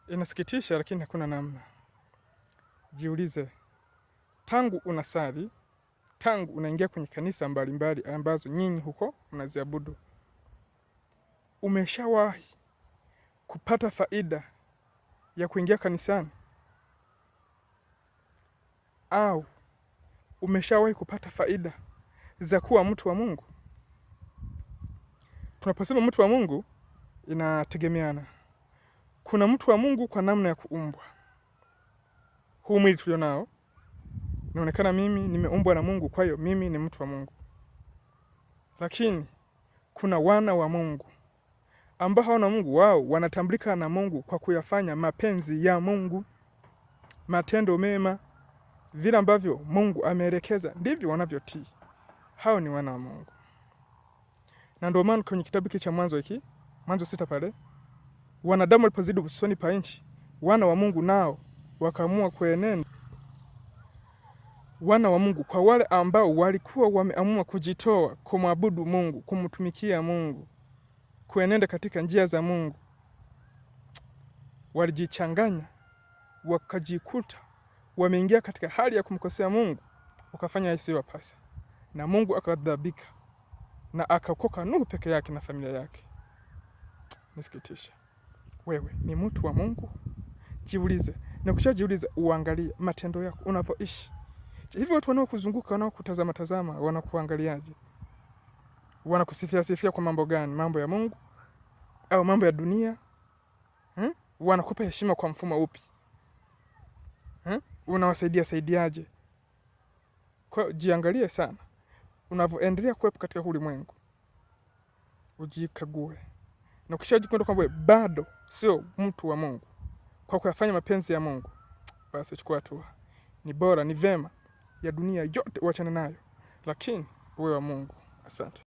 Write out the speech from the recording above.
Inasikitisha, lakini hakuna namna. Jiulize, tangu unasali, tangu unaingia kwenye kanisa mbalimbali ambazo nyinyi huko mnaziabudu, umeshawahi kupata faida ya kuingia kanisani? Au umeshawahi kupata faida za kuwa mtu wa Mungu? Tunaposema mtu wa Mungu inategemeana. Kuna mtu wa Mungu kwa namna ya kuumbwa. Huu mwili tulio nao, inaonekana mimi nimeumbwa na Mungu, kwa hiyo mimi ni mtu wa Mungu. Lakini kuna wana wa Mungu ambao hawana Mungu, wao wanatambulika na Mungu kwa kuyafanya mapenzi ya Mungu, matendo mema, vile ambavyo Mungu ameelekeza ndivyo wanavyotii. Hao ni wana wa Mungu. Na ndio maana kwenye kitabu hiki cha Mwanzo 6 pale, wanadamu walipozidi usoni pa nchi, wana wa Mungu nao wakaamua kuenenda. Wana wa Mungu, kwa wale ambao walikuwa wameamua kujitoa kumwabudu Mungu, kumtumikia Mungu, kuenenda katika njia za Mungu, walijichanganya, wakajikuta wameingia katika hali ya kumkosea Mungu, wakafanya isiyowapasa, na Mungu akadhabika na akakoka Nuhu peke yake na familia yake. Nisikitisha. Wewe ni mtu wa Mungu? Jiulize, na ukishajiuliza uangalie matendo yako unavyoishi. Hivi watu wanaokuzunguka, wanaokutazama wanakuangaliaje? Wanakusifia kwa mambo gani? Mambo ya Mungu au mambo ya dunia? Wanakupa heshima kwa mfumo upi? Unawasaidiaje? Kwa jiangalie sana unavyoendelea kuwepo katika ulimwengu. Ujikague. Na ukishajikuta kwamba bado sio mtu wa Mungu kwa kuyafanya mapenzi ya Mungu, basi chukua hatua. Ni bora, ni vema ya dunia yote uachane nayo, lakini uwe wa Mungu. Asante.